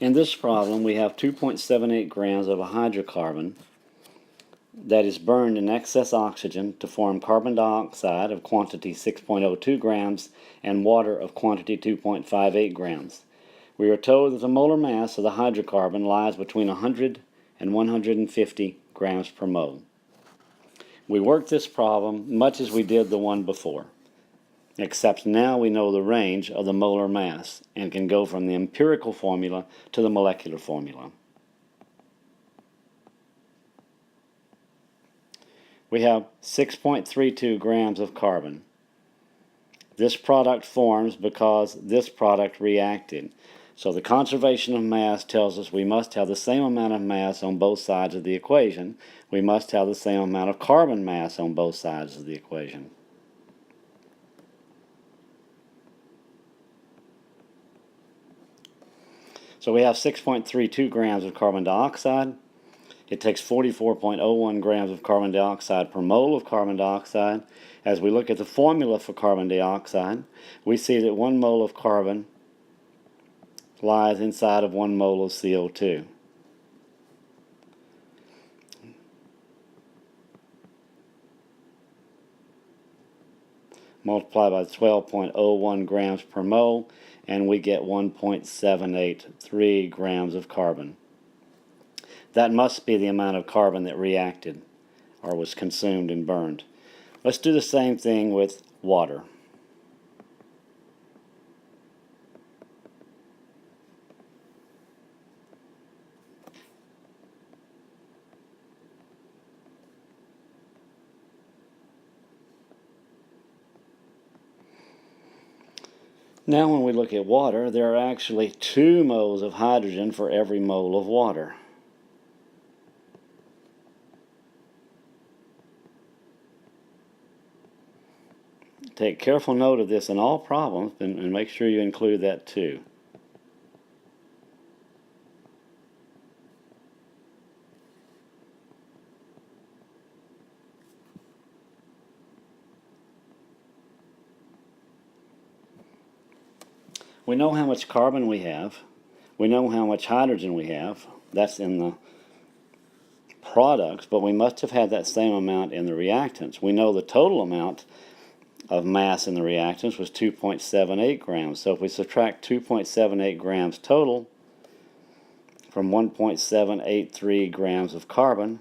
In this problem, we have 2.78 grams of a hydrocarbon that is burned in excess oxygen to form carbon dioxide of quantity 6.02 grams and water of quantity 2.58 grams. We are told that the molar mass of the hydrocarbon lies between 100 and 150 grams per mole. We worked this problem much as we did the one before, except now we know the range of the molar mass and can go from the empirical formula to the molecular formula. We have 6.32 grams of carbon. This product forms because this product reacted. So the conservation of mass tells us we must have the same amount of mass on both sides of the equation. We must have the same amount of carbon mass on both sides of the equation. So we have 6.32 grams of carbon dioxide. It takes 44.01 grams of carbon dioxide per mole of carbon dioxide. As we look at the formula for carbon dioxide, we see that 1 mole of carbon lies inside of 1 mole of CO2. Multiply by 12.01 grams per mole, and we get 1.783 grams of carbon. That must be the amount of carbon that reacted or was consumed and burned. Let's do the same thing with water. Now when we look at water, there are actually 2 moles of hydrogen for every mole of water. Take careful note of this in all problems and make sure you include that too. We know how much carbon we have. We know how much hydrogen we have. That's in the products, but we must have had that same amount in the reactants. We know the total amount of mass in the reactants was 2.78 grams. So if we subtract 2.78 grams total from 1.783 grams of carbon,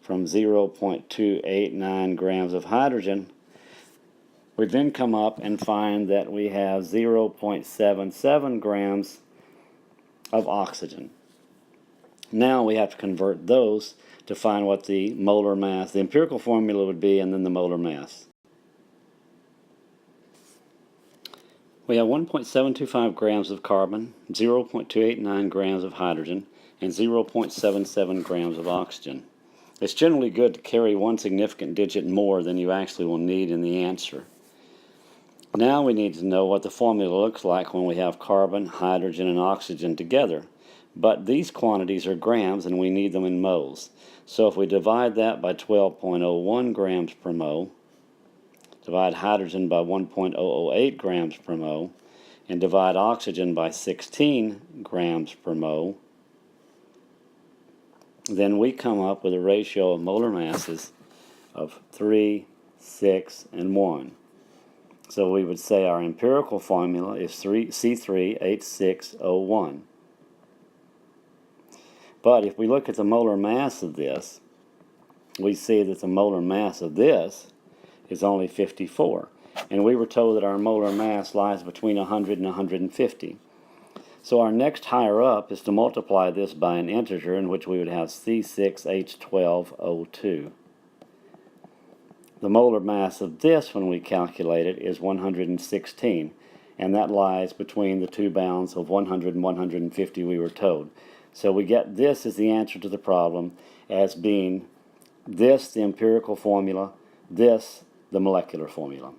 from 0.289 grams of hydrogen, we then come up and find that we have 0.77 grams of oxygen. Now we have to convert those to find what the molar mass, the empirical formula would be, and then the molar mass. We have 1.725 grams of carbon, 0.289 grams of hydrogen, and 0.77 grams of oxygen. It's generally good to carry one significant digit more than you actually will need in the answer. Now we need to know what the formula looks like when we have carbon, hydrogen, and oxygen together. But these quantities are grams and we need them in moles. So if we divide that by 12.01 grams per mole, divide hydrogen by 1.008 grams per mole, and divide oxygen by 16 grams per mole, then we come up with a ratio of molar masses of 3, 6, and 1. So we would say our empirical formula is C3H6O1. But if we look at the molar mass of this, we see that the molar mass of this is only 54. And we were told that our molar mass lies between 100 and 150. So our next higher up is to multiply this by an integer in which we would have C6H12O2. The molar mass of this, when we calculate it, is 116, and that lies between the two bounds of 100 and 150 we were told. So we get this as the answer to the problem as being this, the empirical formula, this, the molecular formula.